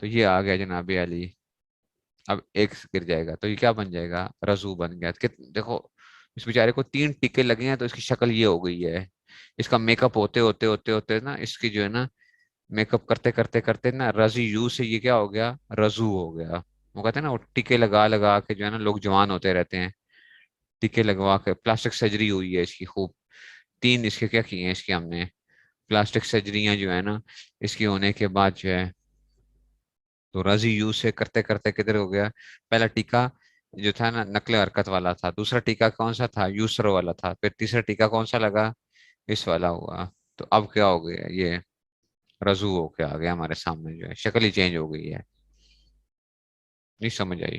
تو یہ آ گیا جناب علی. اب ایک گر جائے گا تو یہ کیا بن جائے گا؟ رضو بن گیا. دیکھو اس بیچارے کو 3 ٹکے لگے ہیں تو اس کی شکل یہ ہو گئی ہے. اس کا میک اپ ہوتے ہوتے ہوتے ہوتے نا، اس کی جو ہے نا میک اپ کرتے کرتے کرتے نا، رضی یو سے یہ کیا ہو گیا؟ رضو ہو گیا. وہ کہتے ہیں نا وہ ٹکے لگا لگا کے جو ہے نا لوگ جوان ہوتے رہتے ہیں. ٹکے لگوا کے پلاسٹک سرجری ہوئی ہے اس کی خوب. 3 اس کے کیا کیے ہیں اس کی ہم نے، پلاسٹک سرجریاں جو ہے نا اس کی ہونے کے بعد جو ہے، تو رضی یو سے کرتے کرتے کدھر ہو گیا؟ پہلا ٹیکا جو تھا نا نقل حرکت والا تھا، دوسرا ٹیکا کون سا تھا؟ یوسر والا تھا، پھر تیسرا ٹیکا کون سا لگا؟ اس والا ہوا. تو اب کیا ہو گیا؟ یہ رضو ہو کے آ گیا ہمارے سامنے، جو ہے شکل ہی چینج ہو گئی ہے. نہیں سمجھ آئی؟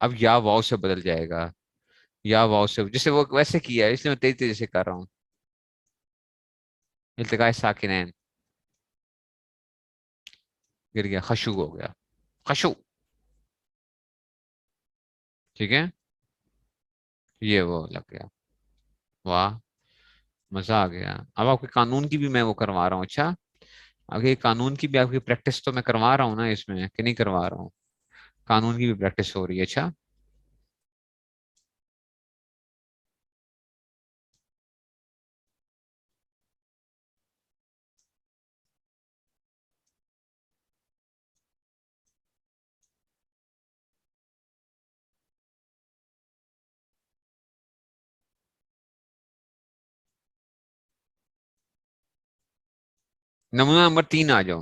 اب یا واو سے بدل جائے گا، یا واو سے، جیسے وہ ویسے کیا ہے اس لیے میں تیزی تیزی سے کر رہا ہوں. التقاء ساکنین، گر گیا، خشوع ہو گیا، خشوع. ٹھیک ہے، یہ وہ لگ گیا. واہ، مزہ آ گیا. اب آپ کے قانون کی بھی میں وہ کروا رہا ہوں. اچھا، آگے قانون کی بھی آپ کی پریکٹس تو میں کروا رہا ہوں نا اس میں، کہ نہیں کروا رہا ہوں؟ قانون کی بھی پریکٹس ہو رہی ہے. اچھا، نمونہ نمبر 3 آ جاؤ.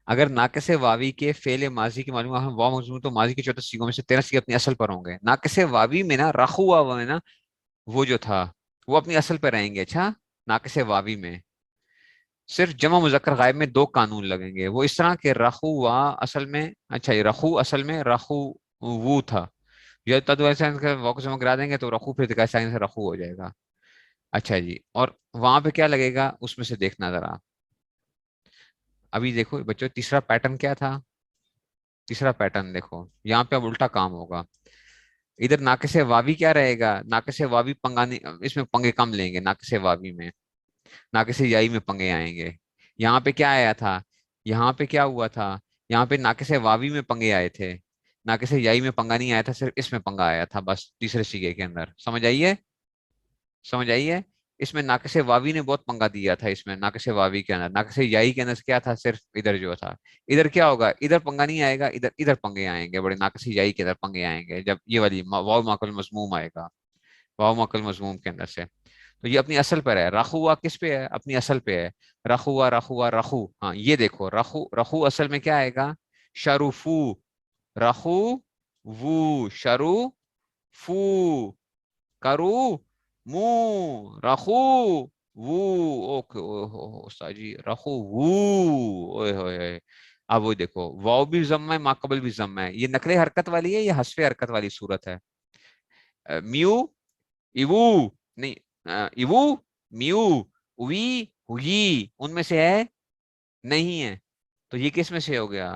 اگر ناقص واوی کے فعل ماضی کے معلوم ہم واو مضمون تو ماضی کے 14 سیگوں میں سے 13 سیگے اپنی اصل پر ہوں گے. ناقص واوی میں نا رخو ہوا ہے نا، وہ جو تھا وہ اپنی اصل پہ رہیں گے. اچھا، ناقص واوی میں صرف جمع مذکر غائب میں 2 قانون لگیں گے. وہ اس طرح کہ رخو وا اصل میں، اچھا یہ رخو اصل میں رخو وو تھا، یہ تدو ایسا واو کو جمع کرا دیں گے تو رخو پھر دکھا سے رخو ہو جائے گا. اچھا جی، اور وہاں پہ کیا لگے گا اس میں سے دیکھنا ذرا. ابھی دیکھو بچوں، تیسرا پیٹرن کیا تھا؟ تیسرا پیٹرن دیکھو، یہاں پہ اب الٹا کام ہوگا. ادھر ناقص واوی کیا رہے گا؟ ناقص واوی پنگانے، اس میں پنگے کم لیں گے. ناقص واوی میں، ناقص یائی میں پنگے آئیں گے. یہاں پہ کیا آیا تھا؟ یہاں پہ کیا ہوا تھا؟ یہاں پہ ناقص واوی میں پنگے آئے تھے، ناقص یائی میں پنگا نہیں آیا تھا، صرف اس میں پنگا آیا تھا بس، تیسرے سیگے کے اندر. سمجھ آئیے؟ سمجھ آئیے؟ اس میں ناقص واوی نے بہت پنگا دیا تھا. اس میں ناقص واوی کے اندر، ناقص یائی کے اندر کیا تھا؟ صرف ادھر جو تھا. ادھر کیا ہوگا؟ ادھر پنگا نہیں آئے گا، ادھر ادھر پنگے آئیں گے بڑے. ناقص یائی کے ادھر پنگے آئیں گے جب یہ والی واو ماکل مضموم آئے گا، واو ماکل مضموم کے اندر سے. تو یہ اپنی اصل پر ہے. رخوا کس پہ ہے؟ اپنی اصل پہ ہے. رخوا رخوا رخو، ہاں یہ دیکھو، رخو رخو اصل میں کیا آئے گا؟ شروفو، رخو وو، شرو فو، کرو مو، رخو وو. اوکے، استاد جی رخو وو، اوئے ہوئے ہوئے. اب وہ دیکھو، واو بھی ضم ہے، ماقبل بھی ضم ہے. یہ نقل حرکت والی ہے یا حذف حرکت والی صورت ہے؟ میو، ایوو، نہیں، ایوو، میو، اوی، ہوئی، ان میں سے ہے نہیں ہے. تو یہ کس میں سے ہو گیا؟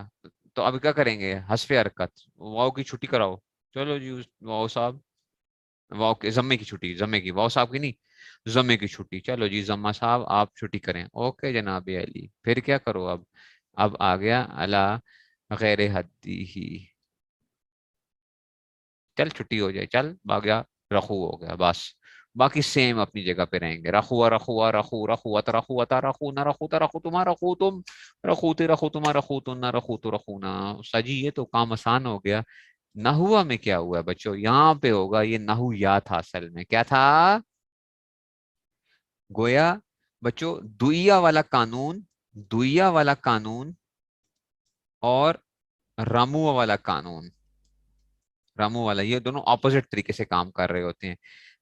تو اب کیا کریں گے؟ حذف حرکت، واؤ کی چھٹی کراؤ. چلو جی واؤ صاحب، واؤ کے ضمے کی چھٹی، ضمے کی، واؤ صاحب کی نہیں، ضمے کی چھٹی. چلو جی ضمہ صاحب آپ چھٹی کریں. اوکے جناب علی. پھر کیا کرو اب آ گیا اللہ غیر حدی ہی. چل چھٹی ہو جائے، چل آ گیا، رخو ہو گیا بس. باقی سیم اپنی جگہ پہ رہیں گے. رخوا رخوا رخو رخوا رخوا رخو نہ رخو رخو تما رخو تم رخوتے رخو تما رخو تم نہ رخو تو رخو نہ. سجی یہ تو کام آسان ہو گیا. نحوا میں کیا ہوا ہے بچوں؟ یہاں پہ ہوگا یہ نحو یا تھا، اصل میں کیا تھا؟ گویا بچوں دوئیا والا قانون، دوئیا والا قانون اور رامو والا قانون، رامو والا، یہ دونوں اپوزٹ طریقے سے کام کر رہے ہوتے ہیں.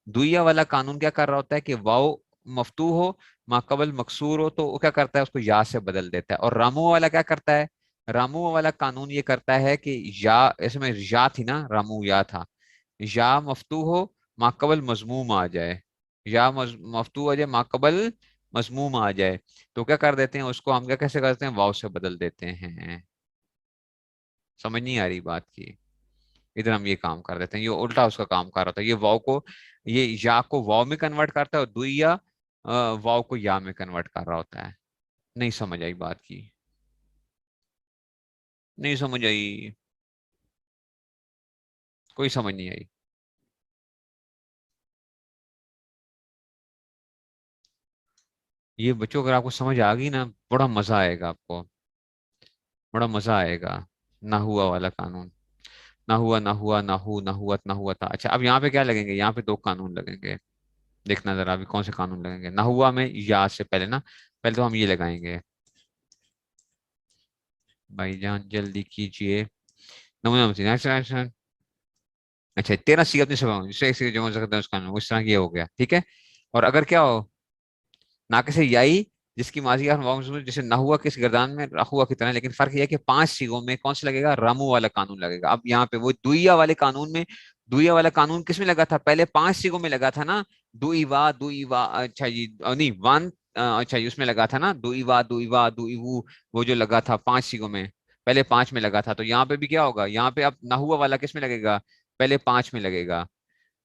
دوئیا والا قانون کیا کر رہا ہوتا ہے کہ واو مفتوح ہو، ماقبل مکسور ہو تو وہ کیا کرتا ہے؟ اس کو یا سے بدل دیتا ہے. اور رامو والا کیا کرتا ہے؟ رامو والا قانون یہ کرتا ہے کہ یا، اس میں یا تھی نا، رامو یا تھا، یا مفتوح ہو ماقبل مضموم آ جائے، یا مفتوح ہو جائے ماقبل مضموم آ جائے تو کیا کر دیتے ہیں؟ اس کو ہم کیا کیسے کرتے ہیں؟ واو سے بدل دیتے ہیں. سمجھ نہیں آ رہی بات کی؟ ادھر ہم یہ کام کر دیتے ہیں، یہ الٹا اس کا کام کر رہا تھا. یہ واو کو، یہ یا کو واو میں کنورٹ کرتا ہے، اور دوئیا واو کو یا میں کنورٹ کر رہا ہوتا ہے. نہیں سمجھ آئی بات کی؟ نہیں سمجھ آئی؟ کوئی سمجھ نہیں آئی؟ یہ بچوں اگر آپ کو سمجھ آ گئی نا، بڑا مزہ آئے گا آپ کو، بڑا مزہ آئے گا. نہ ہوا والا قانون، نہ ہوا نہ ہوا نہ ہو نہ ہوا نہ ہوا تھا. اچھا اب یہاں پہ کیا لگیں گے؟ یہاں پہ 2 قانون لگیں گے. دیکھنا ذرا ابھی کون سے قانون لگیں گے. نہ ہوا میں یا سے پہلے نا، پہلے تو ہم یہ لگائیں گے. بھائی جان جلدی کیجیے. نمونہ مثال، اچھا 13 سی اپنی سب اس طرح یہ ہو گیا. ٹھیک ہے. اور اگر کیا ہو؟ ناقص یائی جس کی ماضی حرف واو مضموم جیسے نہ ہوا کس گردان میں رخوا کی طرح، لیکن فرق یہ ہے کہ 5 سیغوں میں کون سے لگے گا؟ رمو والا قانون لگے گا. اب یہاں پہ وہ دوئیا والے قانون میں، دوئیا والا قانون کس میں لگا تھا؟ پہلے 5 سیغوں میں لگا تھا نا، دو ایوا دو ایوا، اچھا جی نہیں ون، اچھا جی اس میں لگا تھا نا دو ایوا دو ایوا دو ایوو، وہ جو لگا تھا 5 سیغوں میں، پہلے 5 میں لگا تھا. تو یہاں پہ بھی کیا ہوگا؟ یہاں پہ اب نہ ہوا والا کس میں لگے گا؟ پہلے 5 میں لگے گا.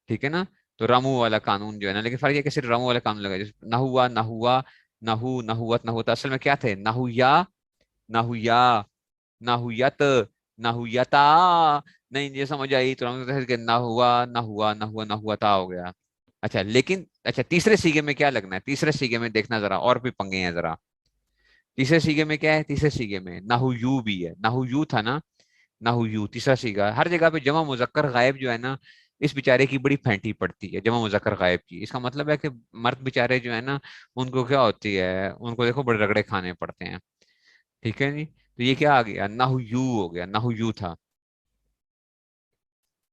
ٹھیک ہے نا؟ تو رمو والا قانون جو ہے نا، لیکن فرق یہ کہ صرف رمو والا قانون لگا. نہ ہوا نہ ہوا نہ ہو نہ ہوت نہ ہوتا، اصل میں کیا تھے؟ نہ ہویا نہ ہویا نہ ہویت نہ ہویتا. نہیں یہ سمجھ آئی تو کہ نہ ہوا نہ ہوا نہ ہوا نہ ہوا ہو گیا. اچھا لیکن اچھا تیسرے سیگے میں کیا لگنا ہے؟ تیسرے سیگے میں دیکھنا ذرا، اور بھی پنگے ہیں ذرا. تیسرے سیگے میں کیا ہے؟ تیسرے سیگے میں نہ ہو یو بھی ہے، نہ ہو یو تھا نا، نہ ہو یو تیسرا سیگا. ہر جگہ پہ جمع مذکر غائب جو ہے نا، اس بیچارے کی بڑی پھینٹی پڑتی ہے جمع مذکر غائب کی. اس کا مطلب ہے کہ مرد بیچارے جو ہے نا، ان کو کیا ہوتی ہے؟ ان کو دیکھو بڑے رگڑے کھانے پڑتے ہیں. ٹھیک ہے جی؟ تو یہ کیا آ گیا؟ نہ یو ہو گیا، نہ یو تھا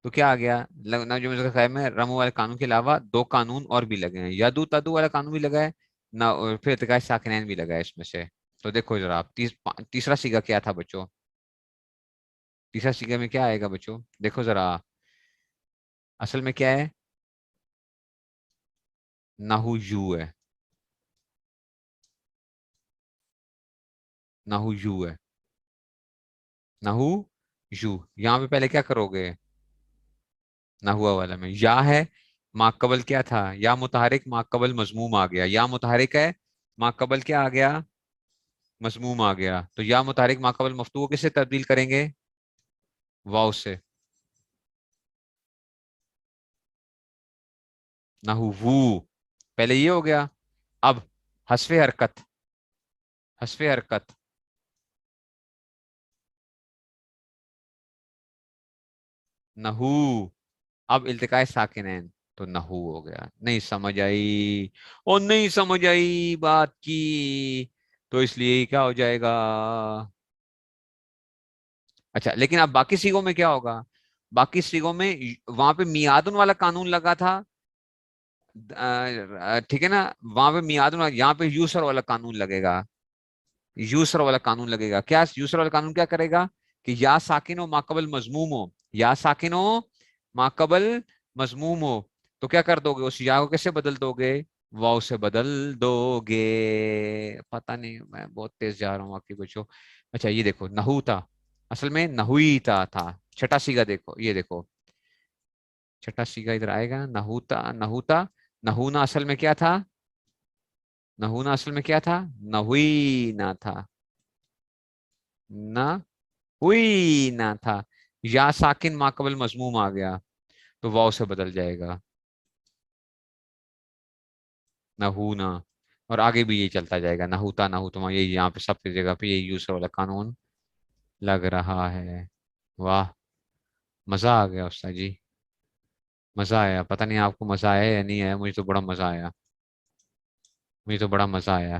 تو کیا آ گیا؟ نہ جو مذکر غائب میں رمو والے قانون کے علاوہ 2 قانون اور بھی لگے ہیں. یدو تدو والا قانون بھی لگا ہے نہ، اور پھر ارتقاء ساکنین بھی لگا ہے اس میں سے. تو دیکھو ذرا آپ تیسرا سیگا کیا تھا بچوں؟ تیسرا سیگا میں کیا آئے گا بچوں؟ دیکھو ذرا اصل میں کیا ہے؟ نہ یو ہے، نہ یو ہے، نہ یو. یہاں پہ پہلے کیا کرو گے؟ نہ ہوا والا میں یا ہے، ماقبل کیا تھا؟ یا متحرک ماقبل مضموم آ گیا. یا متحرک ہے، ماقبل کیا آ گیا؟ مضموم آ گیا. تو یا متحرک ماقبل مفتوح کو کس سے تبدیل کریں گے؟ واو سے. نہ وہ پہلے یہ ہو گیا. اب حذف حرکت، حذف حرکت نہ اب التقاء ساکنین تو نہ ہو گیا. نہیں سمجھ آئی؟ اور نہیں سمجھ آئی بات کی تو اس لیے کیا ہو جائے گا؟ اچھا لیکن اب باقی سیگوں میں کیا ہوگا؟ باقی سیگوں میں وہاں پہ میادن والا قانون لگا تھا، ٹھیک ہے نا؟ وہاں پہ میادن، یہاں پہ یوسر والا قانون لگے گا. یوسر والا قانون لگے گا. کیا یوسر والا قانون کیا کرے گا؟ کہ یا ساکن ہو ماقبل مضموم ہو، یا ساکن ہو ماقبل مضموم ہو، تو کیا کر دو گے؟ اس یا کو کیسے بدل دو گے؟ واو سے بدل دو گے. پتہ نہیں میں بہت تیز جا رہا ہوں آپ کی بچوں. اچھا یہ دیکھو نحو تھا، اصل میں نحوی تھا. چھٹا سیگا دیکھو، یہ دیکھو چھٹا سیگا ادھر آئے گا. نحوتا نحوتا نحونا اصل میں کیا تھا؟ نحونا اصل میں کیا تھا؟ نحوی نہ تھا، نہ ہوئی نہ تھا. یا ساکن ماقبل مضموم آ گیا تو واو سے بدل جائے گا نحونا. اور آگے بھی یہ چلتا جائے گا نحوتا نحوتما. یہ یہاں پہ سب کی جگہ پہ یہ یوسر والا قانون لگ رہا ہے. واہ مزہ آ گیا استاد جی، مزہ آیا. پتہ نہیں آپ کو مزہ آیا یا نہیں آیا، مجھے تو بڑا مزہ آیا، مجھے تو بڑا مزہ آیا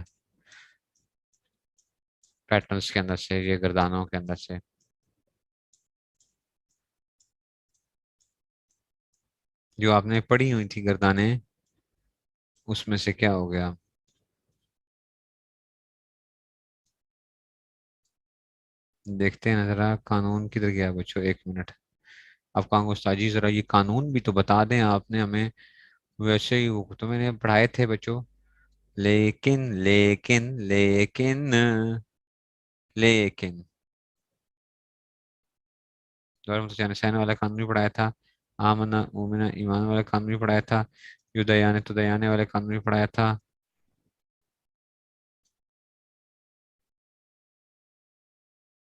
پیٹرنس کے اندر سے، یہ گردانوں کے اندر سے. جو آپ نے پڑھی ہوئی تھی گردانیں، اس میں سے کیا ہو گیا؟ دیکھتے ہیں ذرا قانون کدھر گیا بچوں. 1 منٹ. اب کہوں گا استاد جی ذرا یہ قانون بھی تو بتا دیں آپ نے ہمیں. ویسے ہی وہ تو میں نے پڑھائے تھے بچوں، لیکن لیکن لیکن لیکن سین والا قانون بھی پڑھایا تھا، آمنا اومنا ایمان والا قانون بھی پڑھایا تھا، یدیانے تو دیانے والے قانون بھی پڑھایا تھا.